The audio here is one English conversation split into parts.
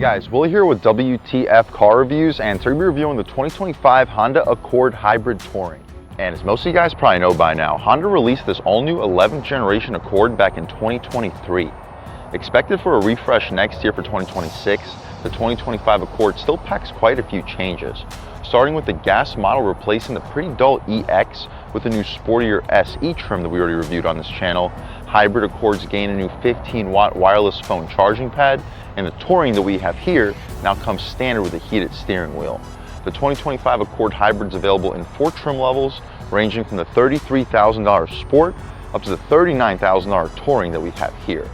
Guys, Will here with WTF Car Reviews, and today we're reviewing the 2025 Honda Accord Hybrid Touring. And as most of you guys probably know by now, Honda released this all-new 11th generation Accord back in 2023. Expected for a refresh next year for 2026, the 2025 Accord still packs quite a few changes, starting with the gas model replacing the pretty dull EX with a new sportier SE trim that we already reviewed on this channel. Hybrid Accords gain a new 15-watt wireless phone charging pad, and the Touring that we have here now comes standard with a heated steering wheel. The 2025 Accord Hybrid is available in 4 trim levels, ranging from the $33,000 Sport up to the $39,000 Touring that we have here.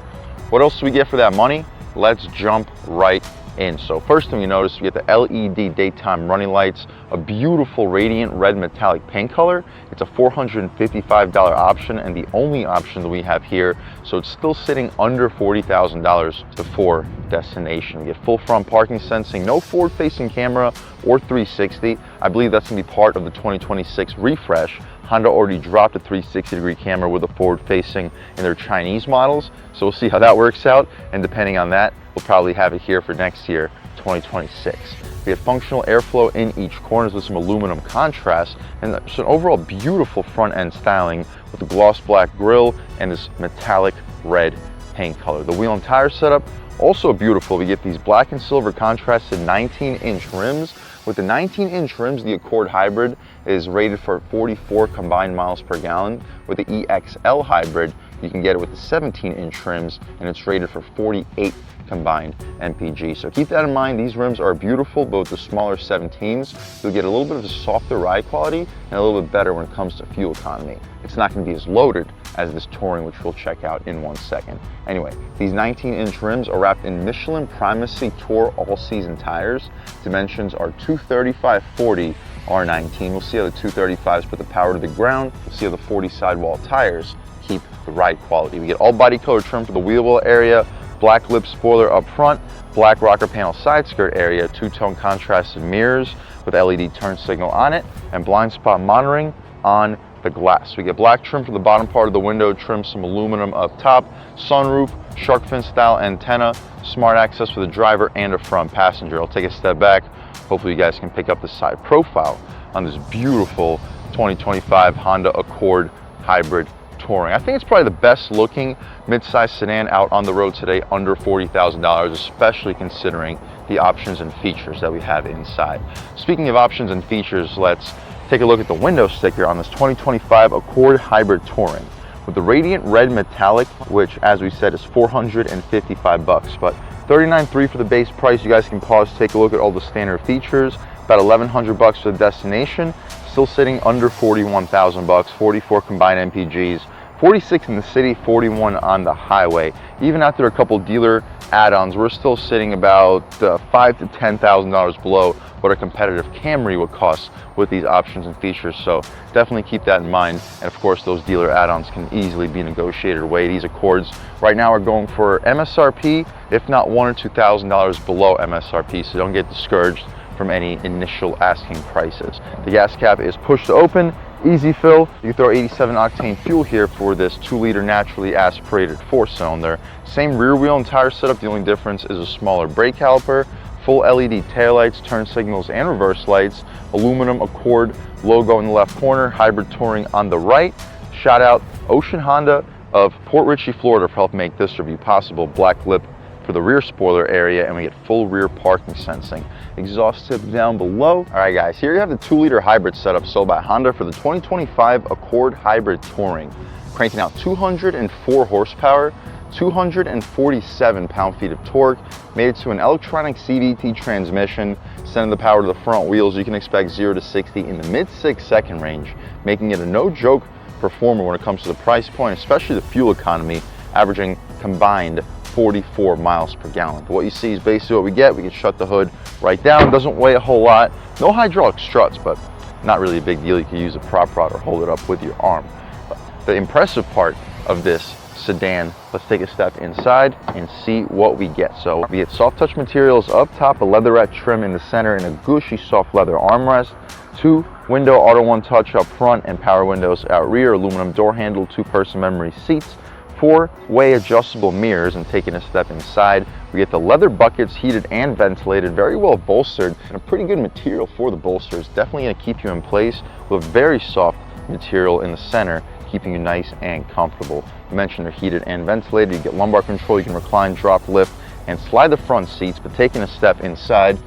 What else do we get for that money? Let's jump right in. So first thing you notice, we get the LED daytime running lights, a beautiful radiant red metallic paint color. It's a $455 option and the only option that we have here, so it's still sitting under $40,000 before destination. We get full front parking sensing, no forward facing camera or 360. I believe that's going to be part of the 2026 refresh. Honda already dropped a 360-degree camera with a forward-facing in their Chinese models, so we'll see how that works out, and depending on that, we'll probably have it here for next year, 2026. We have functional airflow in each corner with some aluminum contrast, and it's an overall beautiful front-end styling with the gloss black grille and this metallic red paint color. The wheel and tire setup, also beautiful. We get these black and silver contrasted 19-inch rims. With the 19-inch rims, the Accord Hybrid is rated for 44 combined miles per gallon. With the EXL Hybrid, you can get it with the 17-inch rims, and it's rated for 48 combined MPG. So keep that in mind. These rims are beautiful, but with the smaller 17s, you'll get a little bit of a softer ride quality and a little bit better when it comes to fuel economy. It's not going to be as loaded as this Touring, which we'll check out in one second. Anyway, these 19-inch rims are wrapped in Michelin Primacy Tour all-season tires. Dimensions are 235/40 R19. We'll see how the 235s put the power to the ground. We'll see how the 40 sidewall tires keep the ride quality. We get all body color trim for the wheel well area, black lip spoiler up front, black rocker panel side skirt area, two-tone contrasted mirrors with LED turn signal on it, and blind spot monitoring on the glass. We get black trim for the bottom part of the window, trim some aluminum up top, sunroof, shark fin style antenna, smart access for the driver and a front passenger. I'll take a step back. Hopefully you guys can pick up the side profile on this beautiful 2025 Honda Accord Hybrid Touring. I think it's probably the best looking mid-size sedan out on the road today under $40,000, especially considering the options and features that we have inside. Speaking of options and features, let's take a look at the window sticker on this 2025 Accord Hybrid Touring. With the radiant red metallic, which as we said is $455, but $39,300 for the base price. You guys can pause, take a look at all the standard features. About $1,100 for the destination, still sitting under $41,000, 44 combined MPGs, 46 in the city, 41 on the highway. Even after a couple dealer add-ons, we're still sitting about $5,000 to $10,000 below what a competitive Camry would cost with these options and features. So definitely keep that in mind. And of course, those dealer add-ons can easily be negotiated away. These Accords right now are going for MSRP, if not $1,000 or $2,000 below MSRP. So don't get discouraged from any initial asking prices. The gas cap is push to open, easy fill. You can throw 87 octane fuel here for this 2-liter naturally aspirated 4-cylinder. Same rear wheel and tire setup. The only difference is a smaller brake caliper. Full LED taillights, turn signals, and reverse lights. Aluminum Accord logo in the left corner. Hybrid Touring on the right. Shout out Ocean Honda of Port Richey, Florida for helping make this review possible. Black lip for the rear spoiler area, and we get full rear parking sensing. Exhaust tip down below. All right guys, here you have the 2-liter hybrid setup sold by Honda for the 2025 Accord Hybrid Touring. Cranking out 204 horsepower, 247 pound-feet of torque, made it to an electronic CVT transmission, sending the power to the front wheels. You can expect 0 to 60 in the mid 6-second range, making it a no-joke performer when it comes to the price point, especially the fuel economy, averaging combined 44 miles per gallon. But what you see is basically what we get. We can shut the hood right down. Doesn't weigh a whole lot. No hydraulic struts, but not really a big deal. You can use a prop rod or hold it up with your arm. But the impressive part of this sedan, let's take a step inside and see what we get. So we get soft touch materials up top, a leatherette trim in the center, and a gushy soft leather armrest. 2 window auto one touch up front and power windows out rear, aluminum door handle, 2-person memory seats, 4-way adjustable mirrors, and taking a step inside, we get the leather buckets, heated and ventilated, very well bolstered, and a pretty good material for the bolsters. Definitely going to keep you in place with very soft material in the center, keeping you nice and comfortable. I mentioned they're heated and ventilated. You get lumbar control, you can recline, drop, lift, and slide the front seats. But taking a step inside,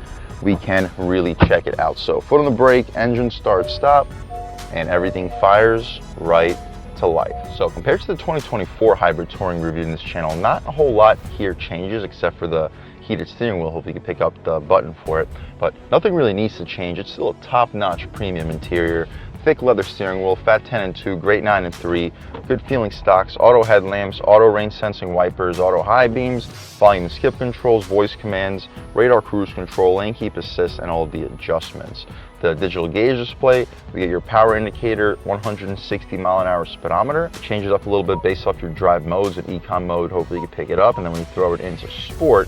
we can really check it out. So foot on the brake, engine start, stop, and everything fires right to life. So compared to the 2024 hybrid touring review in this channel, not a whole lot here changes except for the heated steering wheel. Hopefully you can pick up the button for it, but nothing really needs to change. It's still a top-notch premium interior, thick leather steering wheel, fat 10 and 2, great 9 and 3, good feeling stocks, auto headlamps, auto rain sensing wipers, auto high beams, volume and skip controls, voice commands, radar cruise control, lane keep assist, and all of the adjustments. The digital gauge display, we get your power indicator, 160 mile-an-hour speedometer. Change it up a little bit based off your drive modes. In econ mode, hopefully you can pick it up, and then when you throw it into sport,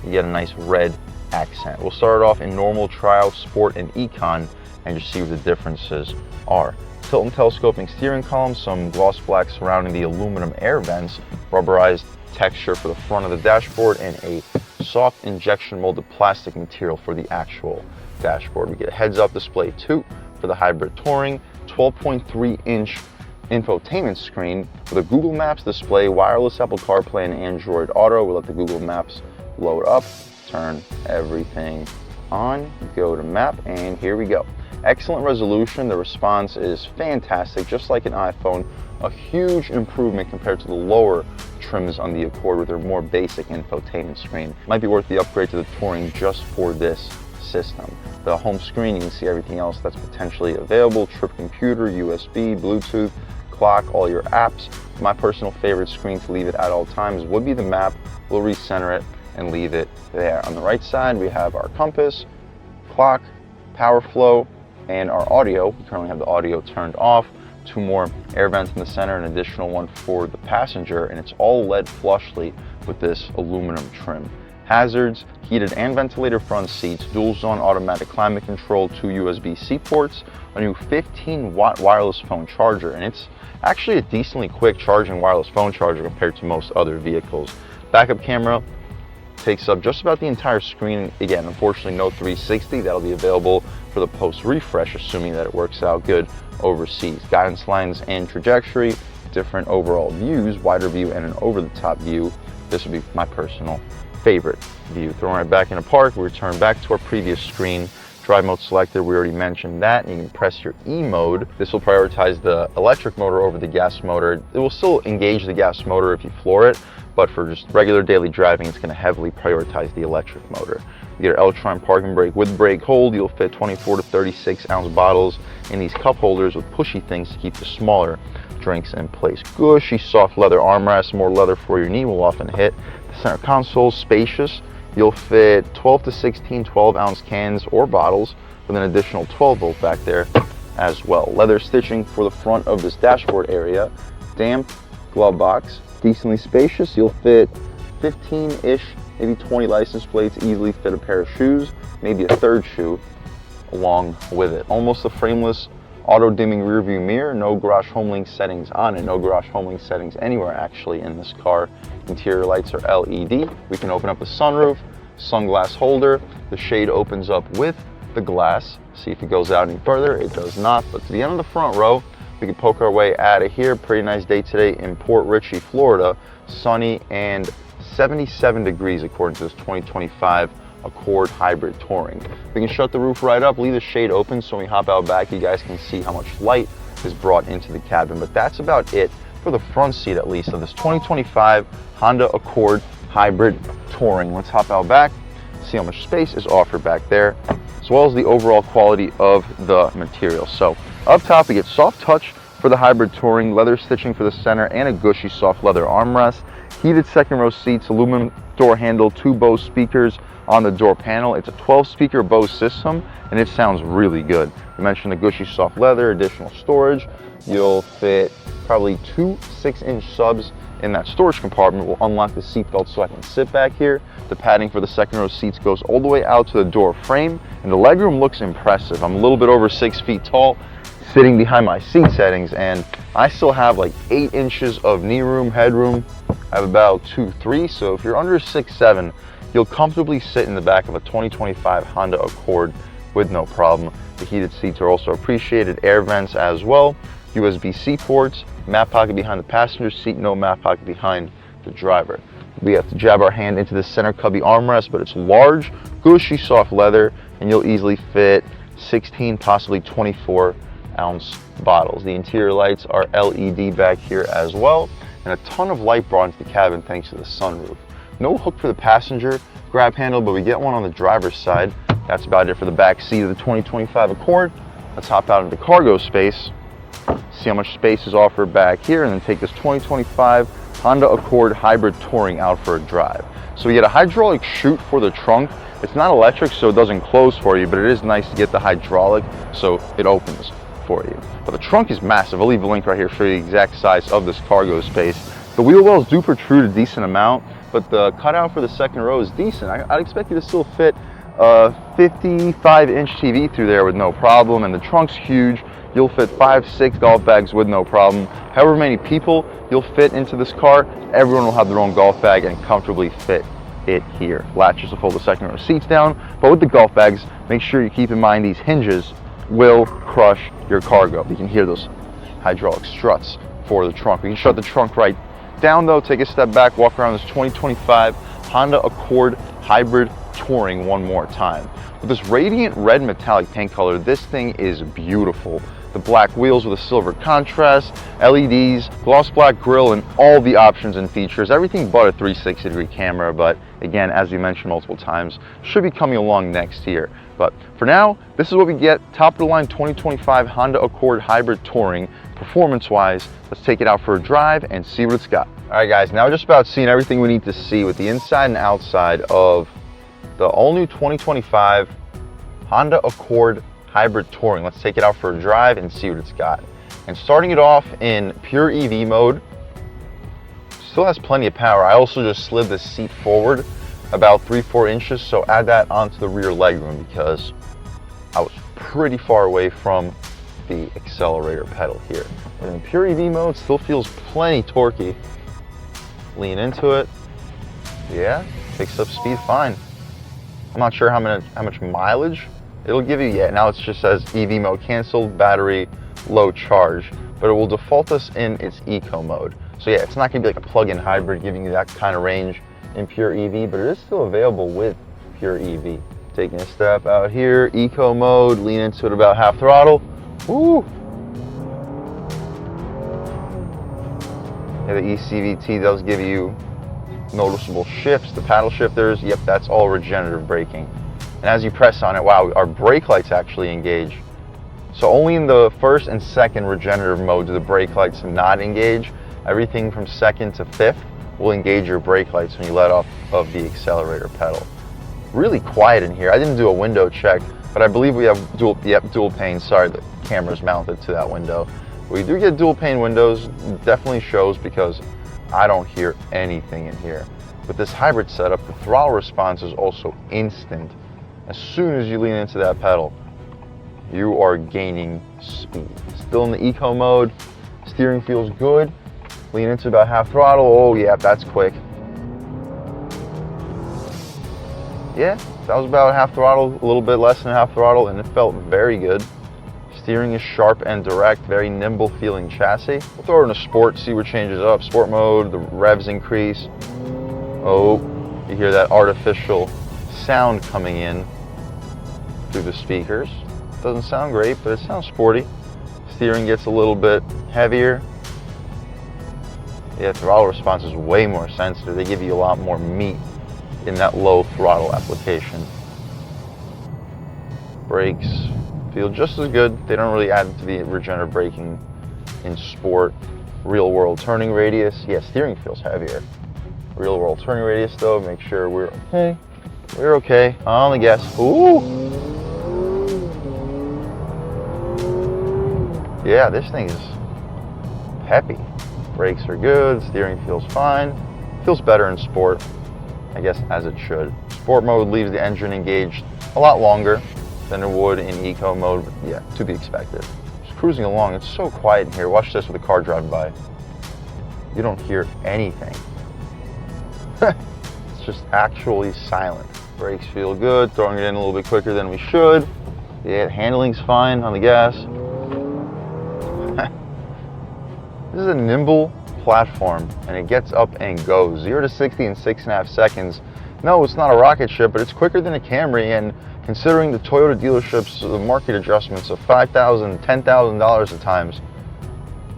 you get a nice red accent. We'll start it off in normal, trial, sport, and econ, and just see what the differences are. Tilt and telescoping steering column, some gloss black surrounding the aluminum air vents, rubberized texture for the front of the dashboard, and a soft injection molded plastic material for the actual dashboard. We get a heads-up display too for the hybrid touring, 12.3-inch infotainment screen with a Google Maps display, wireless Apple CarPlay and Android Auto. We'll let the Google Maps load up, turn everything on, go to map, and here we go. Excellent resolution. The response is fantastic, just like an iPhone. A huge improvement compared to the lower trims on the Accord with their more basic infotainment screen. Might be worth the upgrade to the Touring just for this system. The home screen, you can see everything else that's potentially available, trip computer, USB, Bluetooth, clock, all your apps. My personal favorite screen to leave it at all times would be the map. We'll recenter it and leave it there. On the right side, we have our compass, clock, power flow, and our audio. We currently have the audio turned off. 2 more air vents in the center, an additional one for the passenger, and it's all LED flushly with this aluminum trim. Hazards, heated and ventilated front seats, dual zone automatic climate control, 2 USB-C ports, a new 15-watt wireless phone charger, and it's actually a decently quick charging wireless phone charger compared to most other vehicles. Backup camera takes up just about the entire screen. Again, unfortunately no 360. That'll be available for the post refresh, assuming that it works out good overseas. Guidance lines and trajectory, different overall views, wider view and an over-the-top view. This would be my personal favorite view. Throwing it back in the park, we return back to our previous screen. Drive mode selected, we already mentioned that. And you can press your E mode. This will prioritize the electric motor over the gas motor. It will still engage the gas motor if you floor it, but for just regular daily driving, it's going to heavily prioritize the electric motor. You get your L-Trine parking brake with brake hold. You'll fit 24 to 36 ounce bottles in these cup holders with pushy things to keep the smaller drinks in place. Gushy soft leather armrests, more leather for your knee will often hit. The center console is spacious. You'll fit 12 to 16 12-ounce cans or bottles with an additional 12 volt back there as well. Leather stitching for the front of this dashboard area. Damp glove box, decently spacious. You'll fit 15-ish, maybe 20 license plates, easily fit a pair of shoes, maybe a third shoe along with it. Almost a frameless auto dimming rear view mirror, no garage home link settings on it, no garage home link settings anywhere actually in this car. Interior lights are LED. We can open up the sunroof, sunglass holder. The shade opens up with the glass. See if it goes out any further. It does not, but to the end of the front row, we can poke our way out of here. Pretty nice day today in Port Richey, Florida. Sunny and 77 degrees according to this 2025 Accord Hybrid Touring. We can shut the roof right up, leave the shade open so when we hop out back, you guys can see how much light is brought into the cabin. But that's about it for the front seat, at least, of this 2025 Honda Accord Hybrid Touring. Let's hop out back, see how much space is offered back there, as well as the overall quality of the material. So up top, we get soft touch for the Hybrid Touring, leather stitching for the center, and a gushy soft leather armrest. Heated second row seats, aluminum door handle, 2 Bose speakers on the door panel. It's a 12-speaker Bose system, and it sounds really good. We mentioned the gushy soft leather, additional storage. You'll fit probably 2 6-inch subs in that storage compartment. We'll unlock the seatbelt so I can sit back here. The padding for the second row seats goes all the way out to the door frame, and the legroom looks impressive. I'm a little bit over 6 feet tall. sitting behind my seat settings, and I still have like 8 inches of knee room, headroom. I have about 2'3", so if you're under 6'7", you'll comfortably sit in the back of a 2025 Honda Accord with no problem. The heated seats are also appreciated, air vents as well, USB-C ports, map pocket behind the passenger seat, no map pocket behind the driver. We have to jab our hand into the center cubby armrest, but it's large, gushy, soft leather, and you'll easily fit 16, possibly 24-ounce bottles. The interior lights are LED back here as well, and a ton of light brought into the cabin thanks to the sunroof. No hook for the passenger grab handle, but we get one on the driver's side. That's about it for the back seat of the 2025 Accord. Let's hop out into the cargo space, see how much space is offered back here, and then take this 2025 Honda Accord Hybrid Touring out for a drive. So we get a hydraulic chute for the trunk. It's not electric, so it doesn't close for you, but it is nice to get the hydraulic so it opens for you. But the trunk is massive. I'll leave a link right here to show you the exact size of this cargo space. The wheel wells do protrude a decent amount, but the cutout for the second row is decent. I'd expect you to still fit a 55-inch TV through there with no problem, and the trunk's huge. You'll fit 5-6 golf bags with no problem. However many people you'll fit into this car, everyone will have their own golf bag and comfortably fit it here. Latches will fold the second row seats down, but with the golf bags, make sure you keep in mind these hinges will crush your cargo. You can hear those hydraulic struts for the trunk. We can shut the trunk right down though, take a step back, walk around this 2025 Honda Accord Hybrid Touring one more time. With this radiant red metallic paint color, this thing is beautiful. The black wheels with a silver contrast, LEDs, gloss black grille, and all the options and features. Everything but a 360-degree camera, but again, as we mentioned multiple times, should be coming along next year. But for now, this is what we get. Top of the line 2025 Honda Accord Hybrid Touring. Performance-wise, let's take it out for a drive and see what it's got. All right, guys, now just about seeing everything we need to see with the inside and outside of the all-new 2025 Honda Accord Hybrid Touring. Let's take it out for a drive and see what it's got. And starting it off in pure EV mode, still has plenty of power. I also just slid the seat forward about 3-4 inches, so add that onto the rear legroom because I was pretty far away from the accelerator pedal here. But in pure EV mode, still feels plenty torquey. Lean into it. Yeah, picks up speed fine. I'm not sure how much mileage it'll give you yet. Now it just says EV mode canceled, battery low charge, but it will default us in its eco mode. So yeah, it's not gonna be like a plug-in hybrid giving you that kind of range in pure EV, but it is still available with pure EV. Taking a step out here, eco mode, lean into it about half throttle. Woo! Yeah, the eCVT does give you noticeable shifts. The paddle shifters, yep, that's all regenerative braking. And as you press on it, wow, our brake lights actually engage. So only in the first and second regenerative mode do the brake lights not engage. Everything from second to fifth will engage your brake lights when you let off of the accelerator pedal. Really quiet in here. I didn't do a window check, but I believe we have dual pane. Sorry, the camera's mounted to that window. We do get dual pane windows. Definitely shows because I don't hear anything in here. With this hybrid setup, the throttle response is also instant. As soon as you lean into that pedal, you are gaining speed. Still in the eco mode, steering feels good. Lean into about half throttle. Oh yeah, that's quick. Yeah, that was about half throttle, a little bit less than half throttle, and it felt very good. Steering is sharp and direct, very nimble feeling chassis. We'll throw it in a sport, see what changes up. Sport mode, the revs increase. Oh, you hear that artificial sound coming in through the speakers. Doesn't sound great, but it sounds sporty. Steering gets a little bit heavier. Yeah, throttle response is way more sensitive. They give you a lot more meat in that low throttle application. Brakes feel just as good. They don't really add to the regenerative braking in sport. Real world turning radius. Yeah, steering feels heavier. Real world turning radius though, make sure we're okay. We're okay. On the gas. Ooh! Yeah, this thing is peppy. Brakes are good, steering feels fine. Feels better in sport, I guess, as it should. Sport mode leaves the engine engaged a lot longer than it would in eco mode, but yeah, to be expected. cruising along. It's so quiet in here. Watch this with a car driving by. You don't hear anything. It's just actually silent. Brakes feel good. Throwing it in a little bit quicker than we should. Yeah, handling's fine on the gas. This is a nimble platform, and it gets up and goes. 0 to 60 in 6.5 seconds. No, it's not a rocket ship, but it's quicker than a Camry, and considering the Toyota dealerships, the market adjustments of $5,000, $10,000 at times,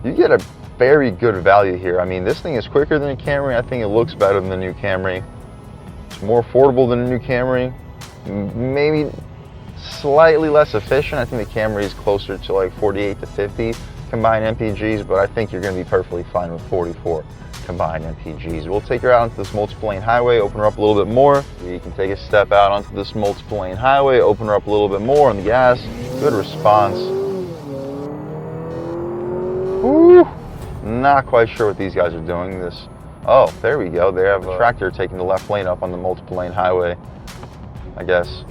you get a very good value here. I mean, this thing is quicker than a Camry. I think it looks better than the new Camry. It's more affordable than a new Camry. Maybe slightly less efficient. I think the Camry is closer to like 48 to 50 combined MPGs, but I think you're going to be perfectly fine with 44 combined MPGs. We'll take her out onto this multiple lane highway, open her up a little bit more. You can take a step out onto this multiple lane highway, open her up a little bit more on the gas. Good response. Woo! Not quite sure what these guys are doing. Oh, there we go. They have a tractor taking the left lane up on the multiple lane highway. I guess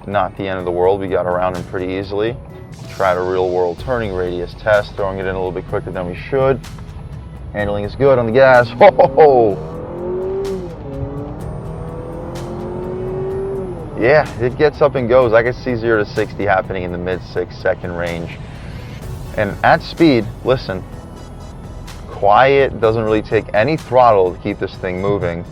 not the end of the world. We got around him pretty easily. Tried a real world turning radius test, throwing it in a little bit quicker than we should. Handling is good on the gas. Whoa! Yeah, it gets up and goes. I can see 0 to 60 happening in the mid 6 second range. And at speed, listen, quiet, doesn't really take any throttle to keep this thing moving.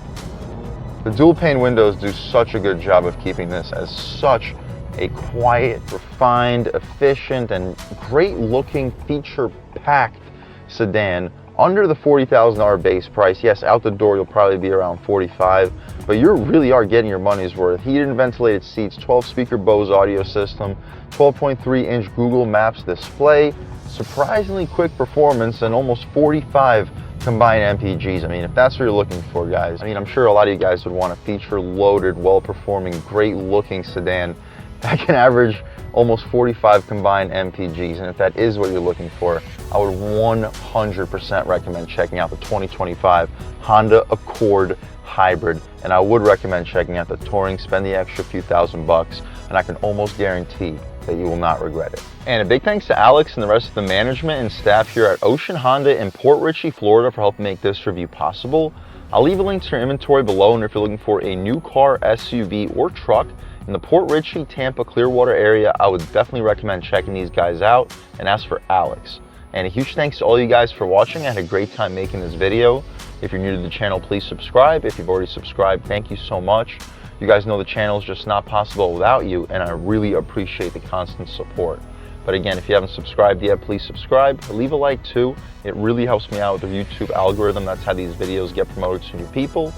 The dual pane windows do such a good job of keeping this as such a quiet, refined, efficient, and great looking, feature-packed sedan under the $40,000 base price. Yes, out the door you'll probably be around 45, but you really are getting your money's worth. Heated and ventilated seats, 12-speaker Bose audio system, 12.3-inch Google Maps display, surprisingly quick performance, and almost 45 combined MPGs. I mean, if that's what you're looking for, guys, I mean, I'm sure a lot of you guys would want a feature-loaded, well-performing, great-looking sedan that can average almost 45 combined MPGs, and if that is what you're looking for, I would 100% recommend checking out the 2025 Honda Accord Hybrid, and I would recommend checking out the Touring. Spend the extra few $1,000, and I can almost guarantee that you will not regret it. And a big thanks to Alex and the rest of the management and staff here at Ocean Honda in Port Richey, Florida for helping make this review possible. I'll leave a link to your inventory below, and if you're looking for a new car, SUV, or truck in the Port Richey, Tampa, Clearwater area, I would definitely recommend checking these guys out and ask for Alex. And a huge thanks to all you guys for watching. I had a great time making this video. If you're new to the channel, please subscribe. If you've already subscribed, thank you so much. You guys know the channel is just not possible without you, and I really appreciate the constant support. But again, if you haven't subscribed yet, please subscribe. Leave a like too. It really helps me out with the YouTube algorithm. That's how these videos get promoted to new people.